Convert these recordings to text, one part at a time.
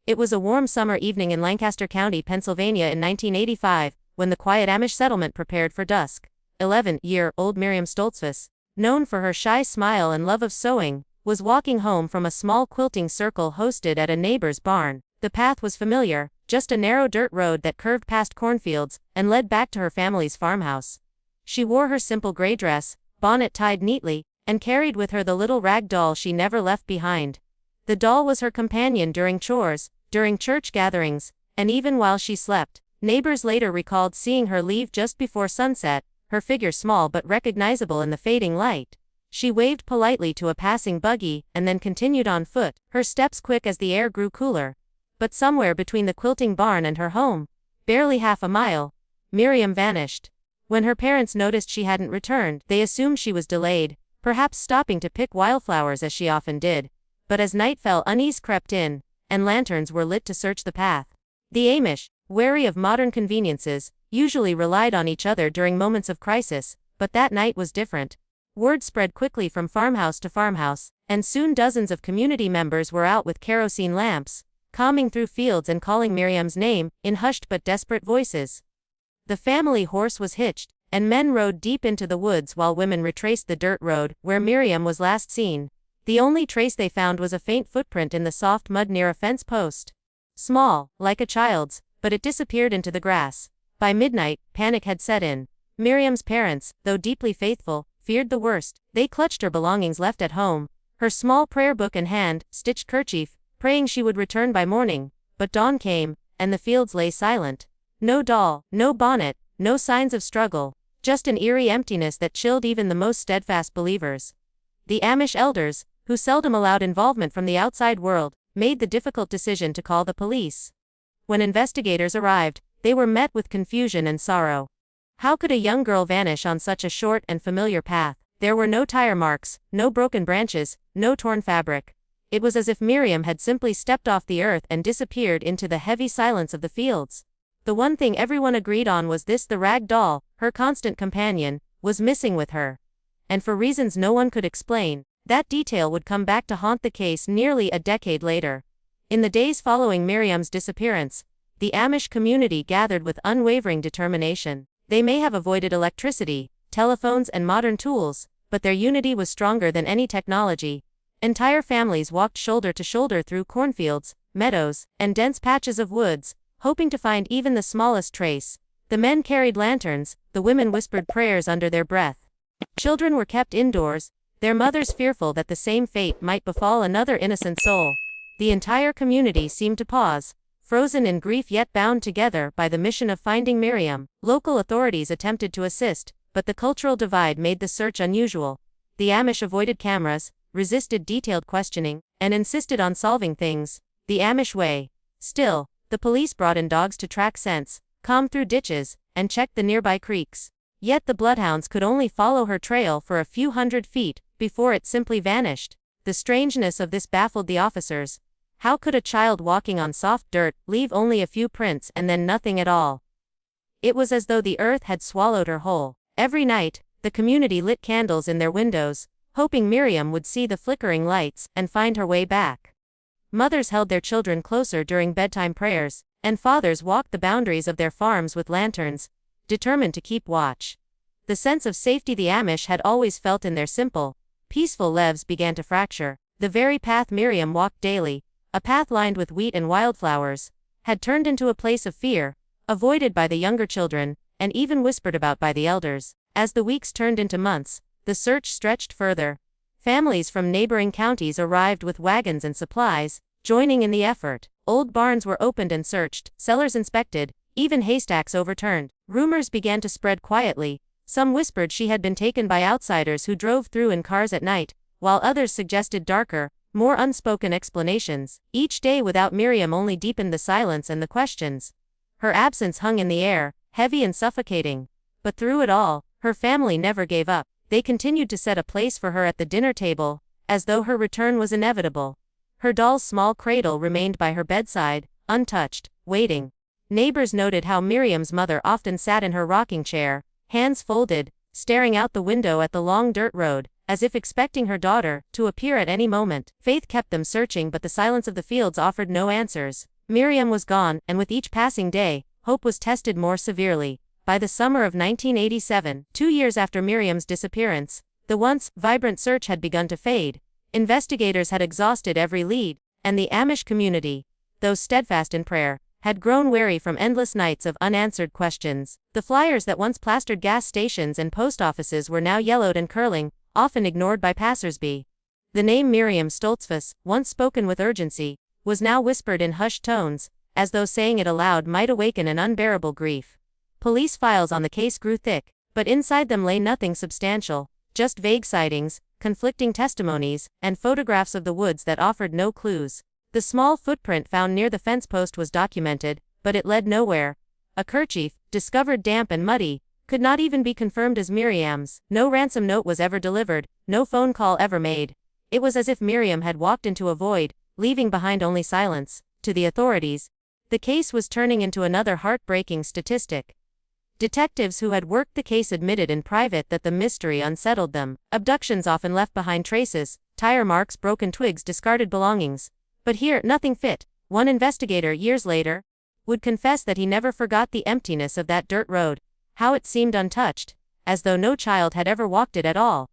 It was a warm summer evening in Lancaster County, Pennsylvania in 1985, when the quiet Amish settlement prepared for dusk. 11-year-old Miriam Stoltzfus, known for her shy smile and love of sewing, was walking home from a small quilting circle hosted at a neighbor's barn. The path was familiar, just a narrow dirt road that curved past cornfields and led back to her family's farmhouse. She wore her simple gray dress, bonnet tied neatly, and carried with her the little rag doll she never left behind. The doll was her companion during chores, during church gatherings, and even while she slept. Neighbors later recalled seeing her leave just before sunset, her figure small but recognizable in the fading light. She waved politely to a passing buggy and then continued on foot, her steps quick as the air grew cooler. But somewhere between the quilting barn and her home, barely half a mile, Miriam vanished. When her parents noticed she hadn't returned, they assumed she was delayed, perhaps stopping to pick wildflowers as she often did. But as night fell, unease crept in, and lanterns were lit to search the path. The Amish, wary of modern conveniences, usually relied on each other during moments of crisis, but that night was different. Word spread quickly from farmhouse to farmhouse, and soon dozens of community members were out with kerosene lamps, combing through fields and calling Miriam's name, in hushed but desperate voices. The family horse was hitched, and men rode deep into the woods while women retraced the dirt road where Miriam was last seen. The only trace they found was a faint footprint in the soft mud near a fence post. Small, like a child's, but it disappeared into the grass. By midnight, panic had set in. Miriam's parents, though deeply faithful, feared the worst. They clutched her belongings left at home, her small prayer book and hand-stitched kerchief, praying she would return by morning. But dawn came, and the fields lay silent. No doll, no bonnet, no signs of struggle, just an eerie emptiness that chilled even the most steadfast believers. The Amish elders, who seldom allowed involvement from the outside world, made the difficult decision to call the police. When investigators arrived, they were met with confusion and sorrow. How could a young girl vanish on such a short and familiar path? There were no tire marks, no broken branches, no torn fabric. It was as if Miriam had simply stepped off the earth and disappeared into the heavy silence of the fields. The one thing everyone agreed on was this: the rag doll, her constant companion, was missing with her. And for reasons no one could explain, that detail would come back to haunt the case nearly a decade later. In the days following Miriam's disappearance, the Amish community gathered with unwavering determination. They may have avoided electricity, telephones, and modern tools, but their unity was stronger than any technology. Entire families walked shoulder to shoulder through cornfields, meadows, and dense patches of woods, hoping to find even the smallest trace. The men carried lanterns, the women whispered prayers under their breath. Children were kept indoors, their mothers fearful that the same fate might befall another innocent soul. The entire community seemed to pause, frozen in grief yet bound together by the mission of finding Miriam. Local authorities attempted to assist, but the cultural divide made the search unusual. The Amish avoided cameras, resisted detailed questioning, and insisted on solving things the Amish way. Still, the police brought in dogs to track scents, combed through ditches, and checked the nearby creeks. Yet the bloodhounds could only follow her trail for a few hundred feet before it simply vanished. The strangeness of this baffled the officers. How could a child walking on soft dirt leave only a few prints and then nothing at all? It was as though the earth had swallowed her whole. Every night, the community lit candles in their windows, hoping Miriam would see the flickering lights and find her way back. Mothers held their children closer during bedtime prayers, and fathers walked the boundaries of their farms with lanterns, determined to keep watch. The sense of safety the Amish had always felt in their simple, peaceful lives began to fracture. The very path Miriam walked daily, a path lined with wheat and wildflowers, had turned into a place of fear, avoided by the younger children, and even whispered about by the elders. As the weeks turned into months, the search stretched further. Families from neighboring counties arrived with wagons and supplies, joining in the effort. Old barns were opened and searched, cellars inspected, even haystacks overturned. Rumors began to spread quietly. Some whispered she had been taken by outsiders who drove through in cars at night, while others suggested darker, more unspoken explanations. Each day without Miriam only deepened the silence and the questions. Her absence hung in the air, heavy and suffocating. But through it all, her family never gave up. They continued to set a place for her at the dinner table, as though her return was inevitable. Her doll's small cradle remained by her bedside, untouched, waiting. Neighbors noted how Miriam's mother often sat in her rocking chair, hands folded, staring out the window at the long dirt road, as if expecting her daughter to appear at any moment. Faith kept them searching, but the silence of the fields offered no answers. Miriam was gone, and with each passing day, hope was tested more severely. By the summer of 1987, 2 years after Miriam's disappearance, the once vibrant search had begun to fade. Investigators had exhausted every lead, and the Amish community, though steadfast in prayer, had grown weary from endless nights of unanswered questions. The flyers that once plastered gas stations and post offices were now yellowed and curling, often ignored by passersby. The name Miriam Stoltzfus, once spoken with urgency, was now whispered in hushed tones, as though saying it aloud might awaken an unbearable grief. Police files on the case grew thick, but inside them lay nothing substantial, just vague sightings, conflicting testimonies, and photographs of the woods that offered no clues. The small footprint found near the fence post was documented, but it led nowhere. A kerchief, discovered damp and muddy, could not even be confirmed as Miriam's. No ransom note was ever delivered, no phone call ever made. It was as if Miriam had walked into a void, leaving behind only silence. To the authorities, the case was turning into another heartbreaking statistic. Detectives who had worked the case admitted in private that the mystery unsettled them. Abductions often left behind traces, tire marks, broken twigs, discarded belongings. But here, nothing fit. One investigator, years later, would confess that he never forgot the emptiness of that dirt road, how it seemed untouched, as though no child had ever walked it at all.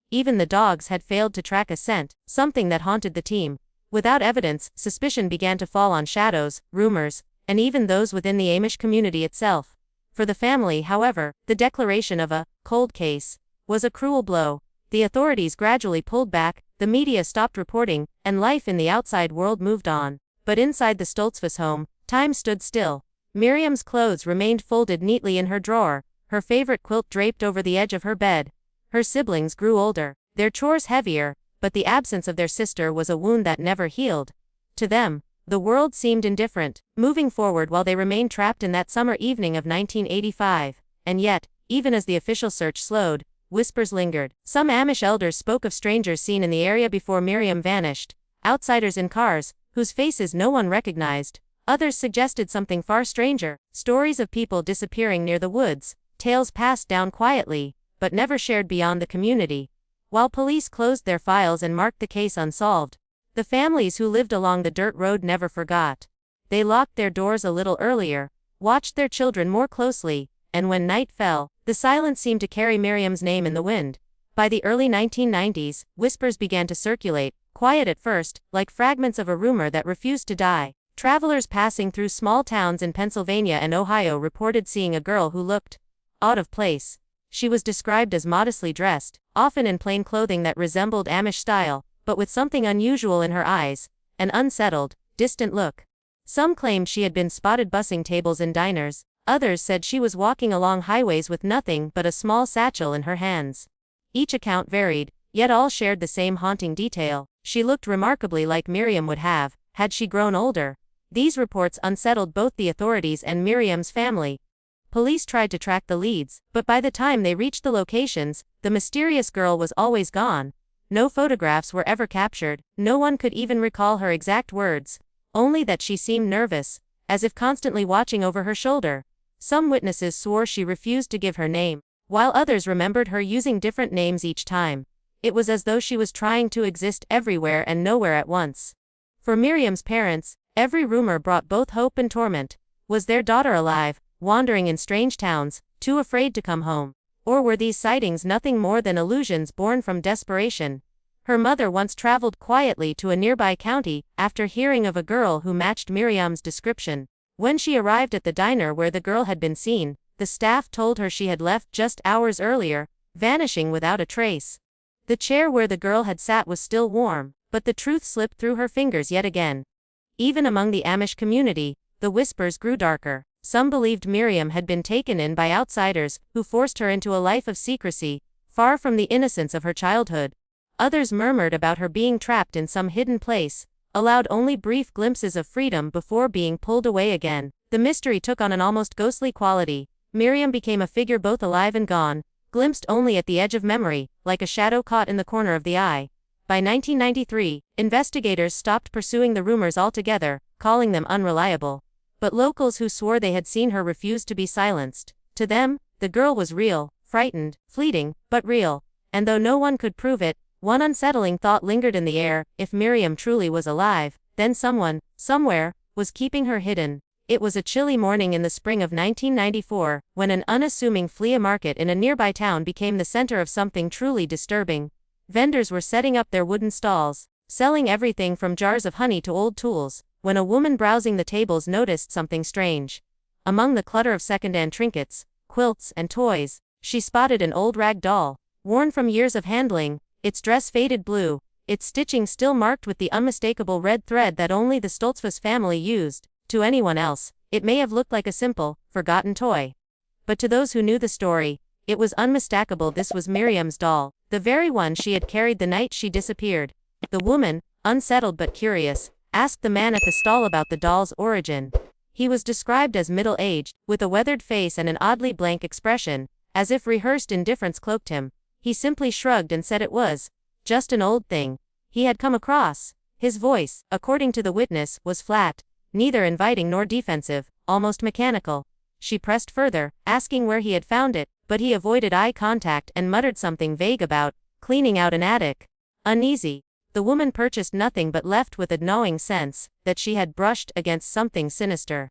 Even the dogs had failed to track a scent, something that haunted the team. Without evidence, suspicion began to fall on shadows, rumors, and even those within the Amish community itself. For the family, however, the declaration of a cold case was a cruel blow. The authorities gradually pulled back, the media stopped reporting, and life in the outside world moved on. But inside the Stoltzfus home, time stood still. Miriam's clothes remained folded neatly in her drawer, her favorite quilt draped over the edge of her bed. Her siblings grew older, their chores heavier, but the absence of their sister was a wound that never healed. To them, the world seemed indifferent, moving forward while they remained trapped in that summer evening of 1985. And yet, even as the official search slowed, whispers lingered. Some Amish elders spoke of strangers seen in the area before Miriam vanished, outsiders in cars, whose faces no one recognized. Others suggested something far stranger, stories of people disappearing near the woods, tales passed down quietly, but never shared beyond the community. While police closed their files and marked the case unsolved, the families who lived along the dirt road never forgot. They locked their doors a little earlier, watched their children more closely, and when night fell, the silence seemed to carry Miriam's name in the wind. By the early 1990s, whispers began to circulate, quiet at first, like fragments of a rumor that refused to die. Travelers passing through small towns in Pennsylvania and Ohio reported seeing a girl who looked out of place. She was described as modestly dressed, often in plain clothing that resembled Amish style, but with something unusual in her eyes, an unsettled, distant look. Some claimed she had been spotted bussing tables in diners, others said she was walking along highways with nothing but a small satchel in her hands. Each account varied, yet all shared the same haunting detail: she looked remarkably like Miriam would have, had she grown older. These reports unsettled both the authorities and Miriam's family. Police tried to track the leads, but by the time they reached the locations, the mysterious girl was always gone. No photographs were ever captured, no one could even recall her exact words, only that she seemed nervous, as if constantly watching over her shoulder. Some witnesses swore she refused to give her name, while others remembered her using different names each time. It was as though she was trying to exist everywhere and nowhere at once. For Miriam's parents, every rumor brought both hope and torment. Was their daughter alive, wandering in strange towns, too afraid to come home? Or were these sightings nothing more than illusions born from desperation? Her mother once traveled quietly to a nearby county, after hearing of a girl who matched Miriam's description. When she arrived at the diner where the girl had been seen, the staff told her she had left just hours earlier, vanishing without a trace. The chair where the girl had sat was still warm, but the truth slipped through her fingers yet again. Even among the Amish community, the whispers grew darker. Some believed Miriam had been taken in by outsiders, who forced her into a life of secrecy, far from the innocence of her childhood. Others murmured about her being trapped in some hidden place, allowed only brief glimpses of freedom before being pulled away again. The mystery took on an almost ghostly quality. Miriam became a figure both alive and gone, glimpsed only at the edge of memory, like a shadow caught in the corner of the eye. By 1993, investigators stopped pursuing the rumors altogether, calling them unreliable. But locals who swore they had seen her refused to be silenced. To them, the girl was real, frightened, fleeting, but real. And though no one could prove it, one unsettling thought lingered in the air: if Miriam truly was alive, then someone, somewhere, was keeping her hidden. It was a chilly morning in the spring of 1994, when an unassuming flea market in a nearby town became the center of something truly disturbing. Vendors were setting up their wooden stalls, selling everything from jars of honey to old tools, when a woman browsing the tables noticed something strange. Among the clutter of second-hand trinkets, quilts, and toys, she spotted an old rag doll, worn from years of handling, its dress faded blue, its stitching still marked with the unmistakable red thread that only the Stoltzfus family used. To anyone else, it may have looked like a simple, forgotten toy. But to those who knew the story, it was unmistakable. This was Miriam's doll, the very one she had carried the night she disappeared. The woman, unsettled but curious, asked the man at the stall about the doll's origin. He was described as middle-aged, with a weathered face and an oddly blank expression, as if rehearsed indifference cloaked him. He simply shrugged and said it was just an old thing he had come across. His voice, according to the witness, was flat, neither inviting nor defensive, almost mechanical. She pressed further, asking where he had found it, but he avoided eye contact and muttered something vague about cleaning out an attic. Uneasy, the woman purchased nothing but left with a gnawing sense that she had brushed against something sinister.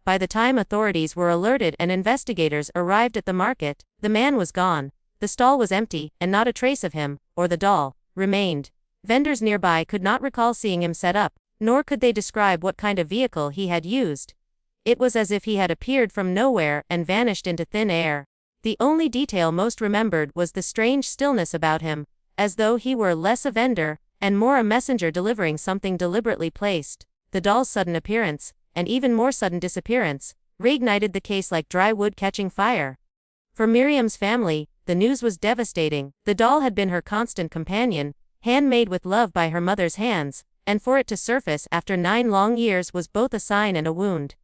By the time authorities were alerted and investigators arrived at the market, the man was gone. The stall was empty, and not a trace of him, or the doll, remained. Vendors nearby could not recall seeing him set up, nor could they describe what kind of vehicle he had used. It was as if he had appeared from nowhere and vanished into thin air. The only detail most remembered was the strange stillness about him, as though he were less a vendor, and more a messenger delivering something deliberately placed. The doll's sudden appearance, and even more sudden disappearance, reignited the case like dry wood catching fire. For Miriam's family, the news was devastating. The doll had been her constant companion, handmade with love by her mother's hands, and for it to surface after 9 long years was both a sign and a wound.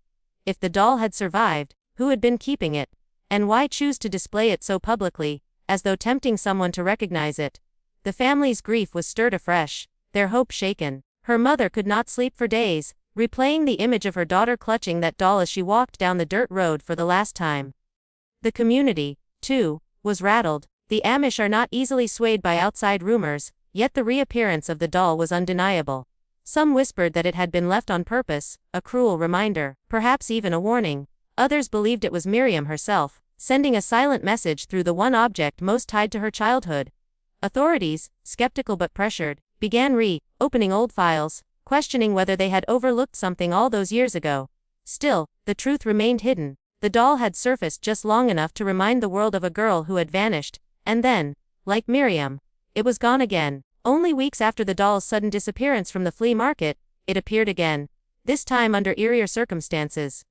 If the doll had survived, who had been keeping it? And why choose to display it so publicly, as though tempting someone to recognize it? The family's grief was stirred afresh, their hope shaken. Her mother could not sleep for days, replaying the image of her daughter clutching that doll as she walked down the dirt road for the last time. The community, too, was rattled. The Amish are not easily swayed by outside rumors, yet the reappearance of the doll was undeniable. Some whispered that it had been left on purpose, a cruel reminder, perhaps even a warning. Others believed it was Miriam herself, sending a silent message through the one object most tied to her childhood. Authorities, skeptical but pressured, began opening old files, questioning whether they had overlooked something all those years ago. Still, the truth remained hidden. The doll had surfaced just long enough to remind the world of a girl who had vanished, and then, like Miriam, it was gone again. Only weeks after the doll's sudden disappearance from the flea market, it appeared again, this time under eerier circumstances.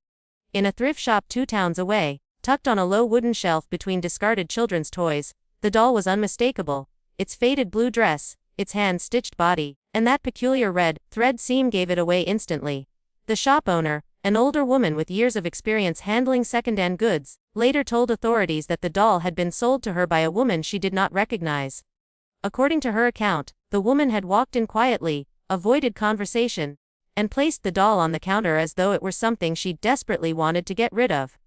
In a thrift shop 2 towns away, tucked on a low wooden shelf between discarded children's toys, the doll was unmistakable. Its faded blue dress, its hand-stitched body, and that peculiar red thread seam gave it away instantly. The shop owner, an older woman with years of experience handling second-hand goods, later told authorities that the doll had been sold to her by a woman she did not recognize. According to her account, the woman had walked in quietly, avoided conversation, and placed the doll on the counter as though it were something she desperately wanted to get rid of.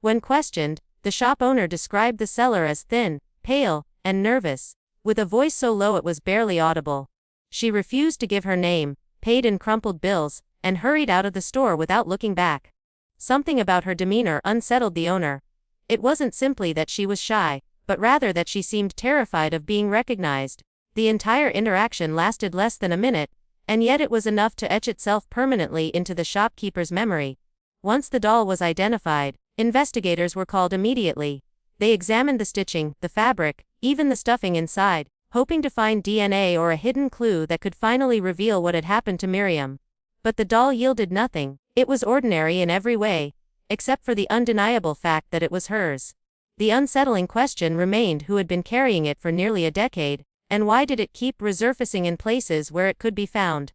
When questioned, the shop owner described the seller as thin, pale, and nervous, with a voice so low it was barely audible. She refused to give her name, paid in crumpled bills, and hurried out of the store without looking back. Something about her demeanor unsettled the owner. It wasn't simply that she was shy, but rather that she seemed terrified of being recognized. The entire interaction lasted less than a minute, and yet it was enough to etch itself permanently into the shopkeeper's memory. Once the doll was identified, investigators were called immediately. They examined the stitching, the fabric, even the stuffing inside, hoping to find DNA or a hidden clue that could finally reveal what had happened to Miriam. But the doll yielded nothing. It was ordinary in every way, except for the undeniable fact that it was hers. The unsettling question remained who had been carrying it for nearly a decade, and why did it keep resurfacing in places where it could be found?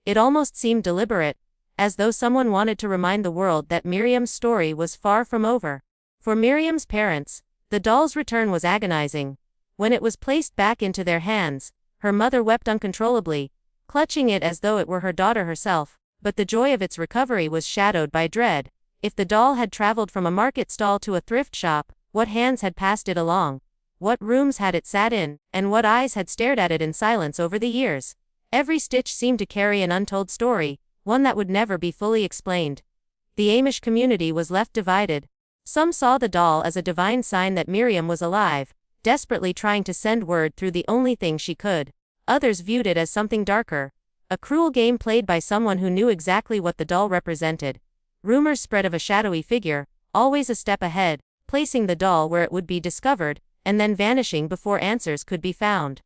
It almost seemed deliberate, as though someone wanted to remind the world that Miriam's story was far from over. For Miriam's parents, the doll's return was agonizing. When it was placed back into their hands, her mother wept uncontrollably, clutching it as though it were her daughter herself, but the joy of its recovery was shadowed by dread. If the doll had traveled from a market stall to a thrift shop, what hands had passed it along? What rooms had it sat in, and what eyes had stared at it in silence over the years? Every stitch seemed to carry an untold story, one that would never be fully explained. The Amish community was left divided. Some saw the doll as a divine sign that Miriam was alive, desperately trying to send word through the only thing she could. Others viewed it as something darker, a cruel game played by someone who knew exactly what the doll represented. Rumors spread of a shadowy figure, always a step ahead, placing the doll where it would be discovered, and then vanishing before answers could be found.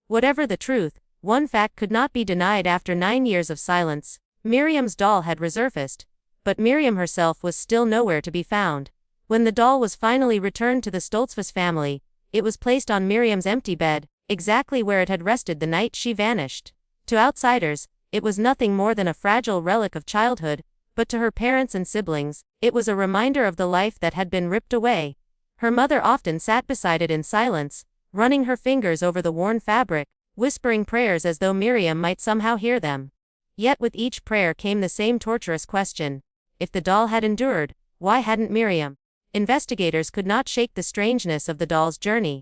Whatever the truth, one fact could not be denied after 9 years of silence: Miriam's doll had resurfaced, but Miriam herself was still nowhere to be found. When the doll was finally returned to the Stoltzfus family, it was placed on Miriam's empty bed, exactly where it had rested the night she vanished. To outsiders, it was nothing more than a fragile relic of childhood, but to her parents and siblings, it was a reminder of the life that had been ripped away. Her mother often sat beside it in silence, running her fingers over the worn fabric, whispering prayers as though Miriam might somehow hear them. Yet with each prayer came the same torturous question: if the doll had endured, why hadn't Miriam? Investigators could not shake the strangeness of the doll's journey.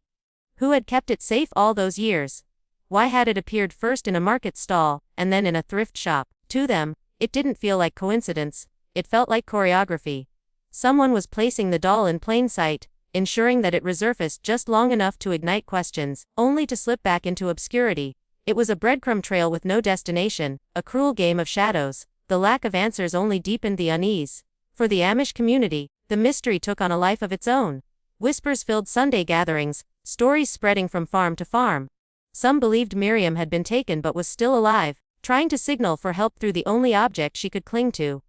Who had kept it safe all those years? Why had it appeared first in a market stall, and then in a thrift shop? To them, it didn't feel like coincidence, it felt like choreography. Someone was placing the doll in plain sight, ensuring that it resurfaced just long enough to ignite questions, only to slip back into obscurity. It was a breadcrumb trail with no destination, a cruel game of shadows. The lack of answers only deepened the unease. For the Amish community, the mystery took on a life of its own. Whispers filled Sunday gatherings, stories spreading from farm to farm. Some believed Miriam had been taken but was still alive, trying to signal for help through the only object she could cling to.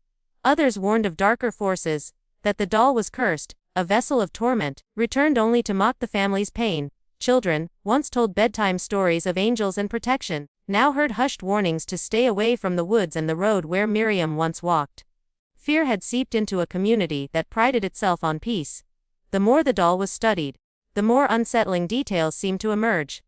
Others warned of darker forces, that the doll was cursed, a vessel of torment, returned only to mock the family's pain. Children, once told bedtime stories of angels and protection, now heard hushed warnings to stay away from the woods and the road where Miriam once walked. Fear had seeped into a community that prided itself on peace. The more the doll was studied, the more unsettling details seemed to emerge.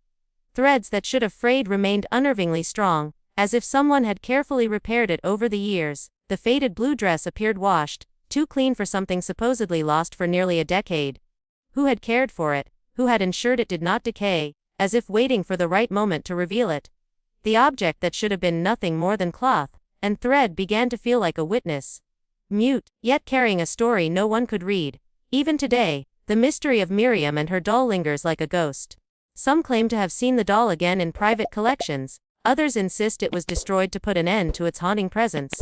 Threads that should have frayed remained unnervingly strong, as if someone had carefully repaired it over the years. The faded blue dress appeared washed, too clean for something supposedly lost for nearly a decade. Who had cared for it? Who had ensured it did not decay, as if waiting for the right moment to reveal it? The object that should have been nothing more than cloth and thread began to feel like a witness. Mute, yet carrying a story no one could read. Even today, the mystery of Miriam and her doll lingers like a ghost. Some claim to have seen the doll again in private collections, others insist it was destroyed to put an end to its haunting presence.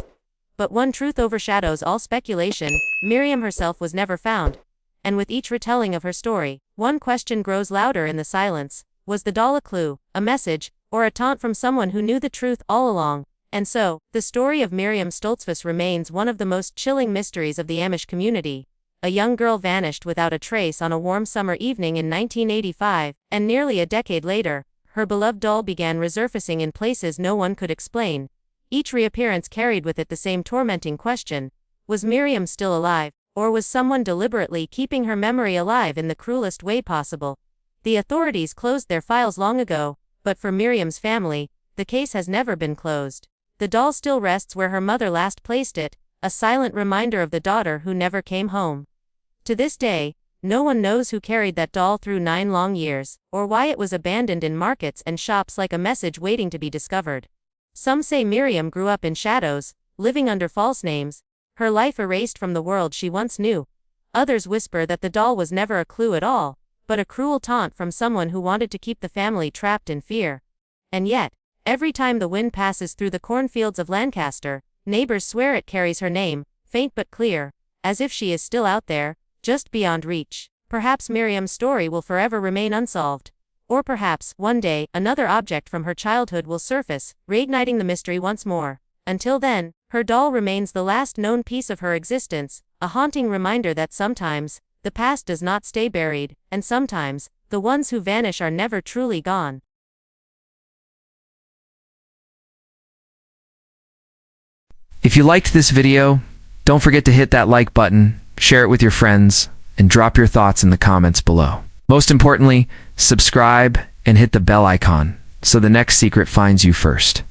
But one truth overshadows all speculation: Miriam herself was never found. And with each retelling of her story, one question grows louder in the silence: was the doll a clue, a message, or a taunt from someone who knew the truth all along? And so, the story of Miriam Stoltzfus remains one of the most chilling mysteries of the Amish community. A young girl vanished without a trace on a warm summer evening in 1985, and nearly a decade later, her beloved doll began resurfacing in places no one could explain. Each reappearance carried with it the same tormenting question: was Miriam still alive, or was someone deliberately keeping her memory alive in the cruelest way possible? The authorities closed their files long ago, but for Miriam's family, the case has never been closed. The doll still rests where her mother last placed it, a silent reminder of the daughter who never came home. To this day, no one knows who carried that doll through 9 long years, or why it was abandoned in markets and shops like a message waiting to be discovered. Some say Miriam grew up in shadows, living under false names, her life erased from the world she once knew. Others whisper that the doll was never a clue at all, but a cruel taunt from someone who wanted to keep the family trapped in fear. And yet, every time the wind passes through the cornfields of Lancaster, neighbors swear it carries her name, faint but clear, as if she is still out there, just beyond reach. Perhaps Miriam's story will forever remain unsolved. Or perhaps, one day, another object from her childhood will surface, reigniting the mystery once more. Until then, her doll remains the last known piece of her existence, a haunting reminder that sometimes, the past does not stay buried, and sometimes, the ones who vanish are never truly gone. If you liked this video, don't forget to hit that like button, share it with your friends, and drop your thoughts in the comments below. Most importantly, subscribe and hit the bell icon so the next secret finds you first.